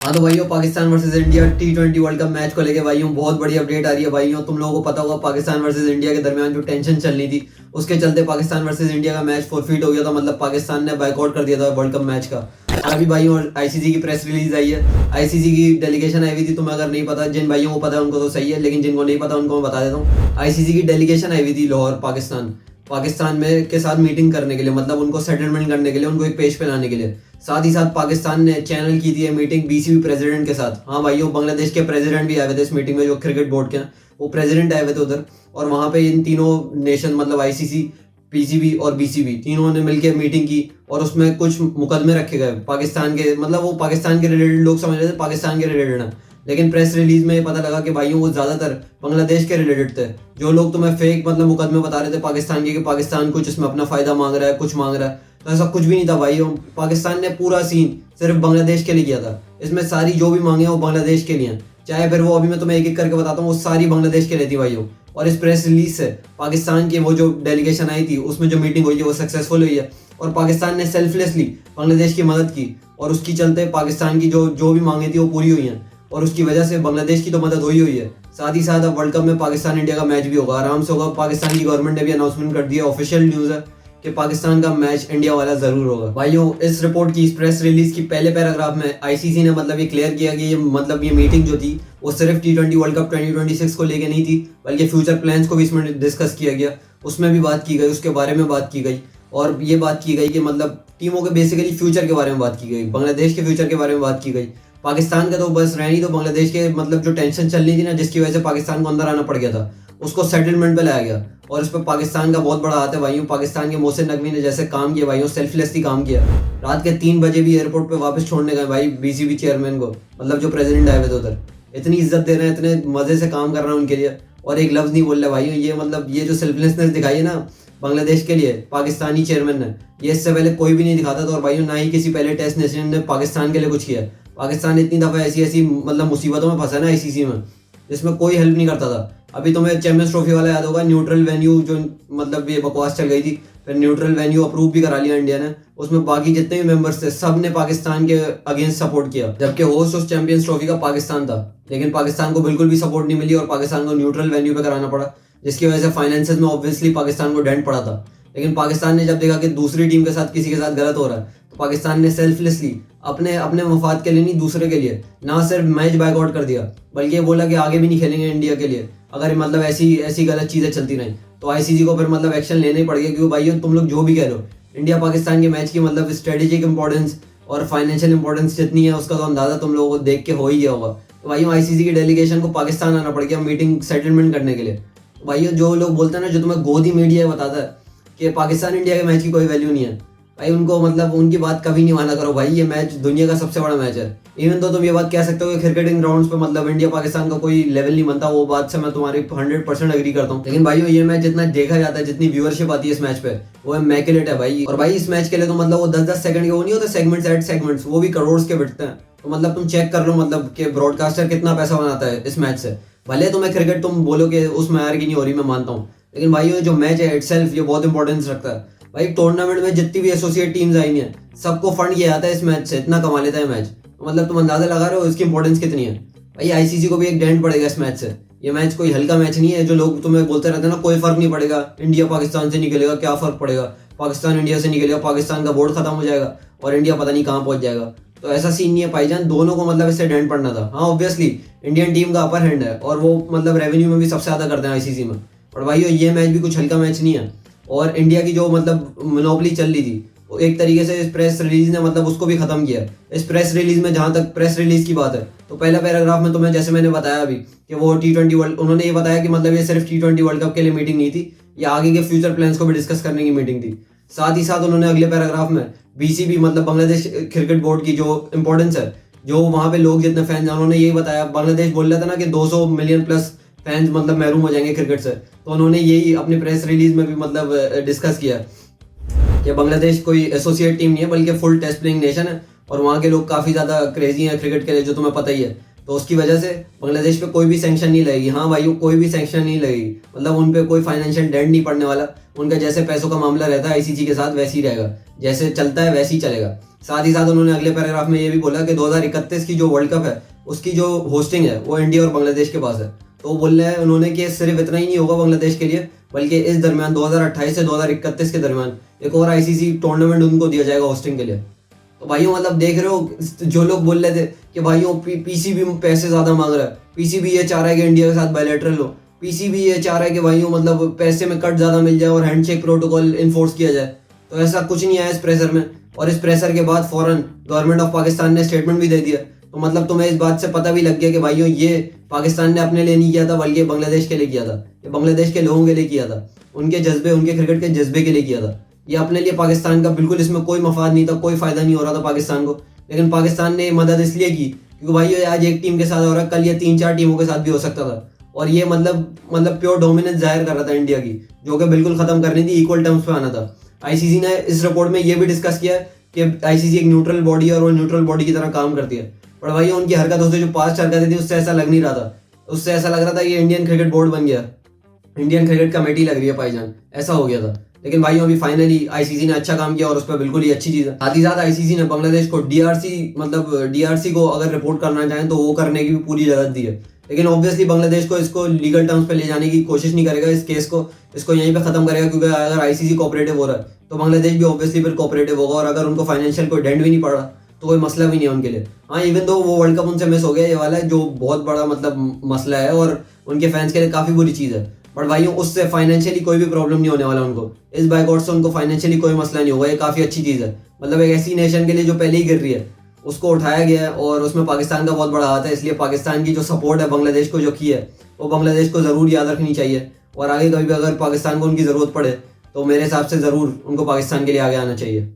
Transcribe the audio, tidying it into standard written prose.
हाँ तो भाइयों, Pakistan versus India T20 world cup match को लेके भाइयों बहुत बड़ी अपडेट आ रही है। भाइयों तुम लोगों को पता होगा पाकिस्तान वर्सेस इंडिया के दरमियान जो टेंशन चल रही थी, उसके चलते पाकिस्तान वर्सेस इंडिया का मैच फोरफीट हो गया था। मतलब पाकिस्तान ने बाइकआउट कर दिया था वर्ल्ड कप मैच का। और अभी भाइयों आईसीसी की प्रेस रिलीज आई है, आईसीसी की डेलीगेशन आई हुई थी। तुम्हें अगर नहीं पता, जिन भाइयों को पता है उनको तो सही है, लेकिन जिनको नहीं पता उनको मैं बता देता हूँ। आईसीसी की डेलीगेशन आई हुई थी लाहौर पाकिस्तान में के साथ मीटिंग करने के लिए, मतलब उनको सेटलमेंट करने के लिए, उनको एक पेज पे लाने के लिए। साथ ही साथ पाकिस्तान ने चैनल की थी मीटिंग बीसीबी प्रेसिडेंट के साथ। हाँ भाइयों, बांग्लादेश के प्रेसिडेंट भी आए हुए थे इस मीटिंग में, जो क्रिकेट बोर्ड के हैं वो प्रेसिडेंट आए हुए थे उधर। और वहाँ पे इन तीनों नेशन मतलब आईसीसी, पीसीबी और बीसीबी तीनों ने मिलकर मीटिंग की। और उसमें कुछ मुकदमे रखे गए पाकिस्तान के, मतलब वो पाकिस्तान के रिलेटेड लोग समझ रहे थे पाकिस्तान के रिलेटेड है, लेकिन प्रेस रिलीज में ये पता लगा कि भाइयों वो ज्यादातर बांग्लादेश के रिलेटेड थे। जो लोग तुम्हें फेक मतलब मुकदमे बता रहे थे पाकिस्तान के कि पाकिस्तान कुछ इसमें अपना फायदा मांग रहा है, कुछ मांग रहा है, तो ऐसा कुछ भी नहीं था भाइयों। पाकिस्तान ने पूरा सीन सिर्फ बांग्लादेश के लिए किया था। इसमें सारी जो भी मांगे वो बांग्लादेश के लिए, चाहे फिर वो अभी मैं तुम्हें एक एक करके बताता हूँ, वो सारी बांग्लादेश के लिए थी भाइयों। और इस प्रेस रिलीज से पाकिस्तान की वो जो डेलीगेशन आई थी, उसमें जो मीटिंग हुई है वो सक्सेसफुल हुई है। और पाकिस्तान ने सेल्फलेसली बांग्लादेश की मदद की, और उसकी चलते पाकिस्तान की जो जो भी मांगे थी वो पूरी हुई हैं। और उसकी वजह से बांग्लादेश की तो मदद हुई है। साथ ही साथ अब वर्ल्ड कप में पाकिस्तान इंडिया का मैच भी होगा, आराम से होगा। पाकिस्तान की गवर्नमेंट ने भी अनाउंसमेंट कर दिया, ऑफिशियल न्यूज़ है कि पाकिस्तान का मैच इंडिया वाला जरूर होगा। भाइयों इस रिपोर्ट की, इस प्रेस रिलीज की पहले पैराग्राफ में आईसीसी ने मतलब ये क्लियर किया कि ये मीटिंग जो थी वो सिर्फ T20 वर्ल्ड कप 2026 को लेके नहीं थी, बल्कि फ्यूचर प्लान्स को भी इसमें डिस्कस किया गया। उसमें भी बात की गई, उसके बारे में बात की गई। और ये बात की गई कि मतलब टीमों के बेसिकली फ्यूचर के बारे में बात की गई, बांग्लादेश के फ्यूचर के बारे में बात की गई। पाकिस्तान का तो बस रहनी, तो बांग्लादेश के मतलब जो टेंशन चल रही थी ना, जिसकी वजह से पाकिस्तान को अंदर आना पड़ गया था, उसको सेटलमेंट पे लाया गया। और इस पर पाकिस्तान का बहुत बड़ा हाथ है भाइयों। पाकिस्तान के मोहसिन नकवी ने जैसे काम किया भाइयों, सेल्फलेसली काम किया। रात के 3 बजे भी एयरपोर्ट पे वापस छोड़ने गए भाई बीसीबी चेयरमैन को, मतलब जो प्रेसिडेंट आए हुए थे उधर। इतनी इज्जत दे रहे हैं, इतने मजे से काम कर रहे हैं उनके लिए, और एक लफ्ज नहीं बोल रहे भाइयों। ये मतलब ये जो सेल्फलेसनेस दिखाई है ना बांग्लादेश के लिए पाकिस्तानी चेयरमैन ने, ये इससे पहले कोई भी नहीं दिखाता था। और भाइयों ना ही किसी पहले टेस्ट नेशन ने पाकिस्तान के लिए कुछ किया। पाकिस्तान इतनी दफ़ा ऐसी ऐसी मतलब मुसीबतों में फंसा ना आईसीसी में, जिसमें कोई हेल्प नहीं करता था। अभी तुम्हें चैंपियंस ट्रॉफी वाला याद होगा, न्यूट्रल वेन्यू जो मतलब ये बकवास चल गई थी, फिर न्यूट्रल वेन्यू अप्रूव भी करा लिया इंडिया ने। उसमें बाकी जितने भी मेंबर्स थे सब ने पाकिस्तान के अगेंस्ट सपोर्ट किया, जबकि होस्ट उस चैंपियंस ट्रॉफी का पाकिस्तान था। लेकिन पाकिस्तान को बिल्कुल भी सपोर्ट नहीं मिली और पाकिस्तान को न्यूट्रल वेन्यू पे कराना पड़ा, जिसकी वजह से फाइनेंसेस में ऑब्वियसली पाकिस्तान को डेंट पड़ा था। लेकिन पाकिस्तान ने जब देखा कि दूसरी टीम के साथ किसी के साथ गलत हो रहा है, तो पाकिस्तान ने सेल्फलेसली अपने अपने मफाद के लिए नहीं, दूसरे के लिए ना सिर्फ मैच बाइकआउट कर दिया, बल्कि ये बोला कि आगे भी नहीं खेलेंगे इंडिया के लिए अगर मतलब ऐसी ऐसी गलत चीज़ें चलती रहीं। तो आईसीसी को फिर मतलब एक्शन लेना ही पड़ गया, क्योंकि भाइयों तुम लोग जो भी कह रहे हो, इंडिया पाकिस्तान के मैच की मतलब स्ट्रेटेजिक इंपॉर्टेंस और फाइनेंशियल इंपॉर्टेंस जितनी है, उसका तो अंदाजा तुम लोगों को देख के हो ही गया होगा। तो भाइयों आईसीसी की डेलीगेशन को पाकिस्तान आना पड़ गया मीटिंग सेटलमेंट करने के लिए। तो भाइयों जो लोग बोलते हैं ना, जो तुम्हें गोदी मीडिया बताता है कि पाकिस्तान इंडिया के मैच की कोई वैल्यू नहीं है, भाई उनको मतलब उनकी बात कभी नहीं माना करो। भाई ये मैच दुनिया का सबसे बड़ा मैच है। इवन तो तुम ये बात कह सकते हो कि क्रिकेटिंग ग्राउंड्स पे मतलब इंडिया पाकिस्तान का कोई लेवल नहीं बनता, वो बात से मैं तुम्हारी 100% एग्री करता हूँ। लेकिन भाई ये मैच जितना देखा जाता है, जितनी व्यूअरशिप आती है इस मैच पे, वो इमैक्युलेट है भाई। और भाई इस मैच के लिए तो मतलब वो 10-10 सेकंड के वो नहीं होते सेगमेंट्स, एड सेगमेंट्स, वो भी करोड़ के बिकते हैं। तो मतलब तुम चेक कर लो मतलब कि ब्रॉडकास्टर कितना पैसा बनाता है इस मैच से। भले तुम्हें क्रिकेट तुम बोलो कि उस मैच की नहीं हो रही, मैं मानता हूँ, लेकिन भाई ये जो मैच है इटसेल्फ ये बहुत इंपॉर्टेंस रखता है। भाई टूर्नामेंट में जितनी भी एसोसिएट टीम्स आई हैं, सबको फंड किया जाता है इस मैच से, इतना कमा लेता है मैच। तो मतलब तुम अंदाजा लगा रहे हो इसकी इंपॉर्टेंस कितनी है। भाई आईसीसी को भी एक डेंट पड़ेगा इस मैच से। ये मैच कोई हल्का मैच नहीं है। जो लोग तुम्हें बोलते रहते हैं ना कोई फर्क नहीं पड़ेगा, इंडिया पाकिस्तान से निकलेगा, क्या फर्क पड़ेगा, पाकिस्तान इंडिया से निकलेगा, पाकिस्तान का बोर्ड खत्म हो जाएगा और इंडिया पता नहीं कहाँ पहुंच जाएगा। तो ऐसा सीन नहीं है भाईजान, दोनों को मतलब इससे डेंट पड़ना था। हाँ ऑब्वियसली इंडियन टीम का अपर हैंड है और वो मतलब रेवेन्यू में भी सबसे ज्यादा करते हैं आईसीसी में। और भाई ये मैच भी कुछ हल्का मैच नहीं है। और इंडिया की जो मतलब मोनोपोली चल रही थी, वो एक तरीके से इस प्रेस रिलीज ने मतलब उसको भी खत्म किया। इस प्रेस रिलीज में, जहां तक प्रेस रिलीज की बात है, तो पहला पैराग्राफ में तुम्हें जैसे मैंने बताया अभी कि वो T20 वर्ल्ड, उन्होंने ये बताया कि मतलब ये सिर्फ T20 वर्ल्ड कप के लिए मीटिंग नहीं थी, ये आगे के फ्यूचर प्लान्स को भी डिस्कस करने की मीटिंग थी। साथ ही साथ उन्होंने अगले पैराग्राफ में बीसीबी मतलब बांग्लादेश क्रिकेट बोर्ड की जो इंपॉर्टेंस है, जो वहाँ पे लोग जितने फैंस हैं, उन्होंने यही बताया। बांग्लादेश बोल रहा था ना कि 200 मिलियन प्लस फैंस मतलब महरूम हो जाएंगे क्रिकेट से, तो उन्होंने यही अपनी प्रेस रिलीज में भी मतलब डिस्कस किया कि बांग्लादेश कोई एसोसिएट टीम नहीं है, बल्कि फुल टेस्ट प्लेइंग नेशन है और वहाँ के लोग काफ़ी ज़्यादा क्रेजी हैं क्रिकेट के लिए, जो तुम्हें पता ही है। तो उसकी वजह से बांग्लादेश पे कोई भी सैंक्शन नहीं लगेगी। हाँ भाई कोई भी सैंक्शन नहीं लगेगी, मतलब उन पे कोई फाइनेंशियल डेंट नहीं पड़ने वाला, उनका जैसे पैसों का मामला रहता है आईसीसी के साथ वैसे ही रहेगा, जैसे चलता है वैसे ही चलेगा। साथ ही साथ उन्होंने अगले पैराग्राफ में ये भी बोला कि 2031 की जो वर्ल्ड कप है उसकी जो होस्टिंग है वो इंडिया और बांग्लादेश के पास है। तो वो बोल रहे हैं उन्होंने कि सिर्फ इतना ही नहीं होगा बांग्लादेश के लिए, बल्कि इस दरमियान 2028 से 2031 के दरमियान एक और आईसीसी टूर्नामेंट उनको दिया जाएगा होस्टिंग के लिए। तो भाइयों मतलब देख रहे हो, जो लोग बोल रहे थे कि भाइयों पीसीबी पैसे ज्यादा मांग रहा है, पीसीबी ये चाह रहा है कि इंडिया के साथ बायलैटरल हो, पीसीबी ये चाह रहा है कि भाइयों मतलब पैसे में कट ज्यादा मिल जाए और हैंडशेक प्रोटोकॉल इन्फोर्स किया जाए, तो ऐसा कुछ नहीं आया इस प्रेशर में। और इस प्रेशर के बाद फौरन गवर्नमेंट ऑफ पाकिस्तान ने स्टेटमेंट भी दे दिया। तो मतलब तुम्हें इस बात से पता भी लग गया कि भाइयों ये पाकिस्तान ने अपने लिए नहीं किया था, बल्कि बांग्लादेश के लिए किया था, ये बांग्लादेश के लोगों के लिए किया था, उनके जज्बे, उनके क्रिकेट के जज्बे के लिए किया था। ये अपने लिए पाकिस्तान का बिल्कुल इसमें कोई मफाद नहीं था, कोई फायदा नहीं हो रहा था पाकिस्तान को। लेकिन पाकिस्तान ने मदद इसलिए की क्योंकि भाई आज एक टीम के साथ हो रहा है, कल ये 3-4 टीमों के साथ भी हो सकता था। और ये मतलब प्योर डोमिनेंस जाहिर कर रहा था इंडिया की, जो कि बिल्कुल खत्म करनी थी, इक्वल टर्म्स पे आना था। आईसीसी ने इस रिपोर्ट में ये भी डिस्कस किया कि आईसीसी एक न्यूट्रल बॉडी है और वो न्यूट्रल बॉडी की तरह काम करती है। पर भाई उनकी हरकतों से, जो पास्ट हरकतें थी, उससे ऐसा लग नहीं रहा था, उससे ऐसा लग रहा था कि इंडियन क्रिकेट बोर्ड बन गया, इंडियन क्रिकेट कमेटी लग रही है भाईजान, ऐसा हो गया था। लेकिन भाइयों अभी फाइनली आईसीसी ने अच्छा काम किया और उस पर बिल्कुल ही अच्छी चीज है। साथ ही साथ आईसीसी ने बांग्लादेश को डीआरसी को अगर रिपोर्ट करना चाहें तो वो करने की भी पूरी इजाजत दी है। लेकिन ऑब्वियसली बांग्लादेश को इसको लीगल टर्म्स पे ले जाने की कोशिश नहीं करेगा, इस केस को इसको यहीं पे खत्म करेगा, क्योंकि अगर आईसीसी कोऑपरेटिव हो रहा है तो बांग्लादेश भी ऑब्वियसली फिर कोऑपरेटिव होगा। और अगर उनको फाइनेंशियल कोई डेंट भी नहीं पड़ रहा तो कोई मसला भी नहीं है उनके लिए। हाँ, इवन दो वो वर्ल्ड कप उनसे मिस हो गया, ये वाला है जो बहुत बड़ा मतलब मसला है और उनके फैंस के लिए काफी बुरी चीज है। बट भाइयों उससे फाइनेंशियली कोई भी प्रॉब्लम नहीं होने वाला उनको, इस बाइकआउट से उनको फाइनेंशियली कोई मसला नहीं होगा, ये काफी अच्छी चीज है। मतलब एक ऐसी नेशन के लिए जो पहले ही गिर रही है उसको उठाया गया है और उसमें पाकिस्तान का बहुत बड़ा हाथ है। इसलिए पाकिस्तान की जो सपोर्ट है बांग्लादेश को जो की है वो बांग्लादेश को जरूर याद रखनी चाहिए। और आगे कभी भी अगर पाकिस्तान को उनकी जरूरत पड़े तो मेरे हिसाब से जरूर उनको पाकिस्तान के लिए आगे आना चाहिए।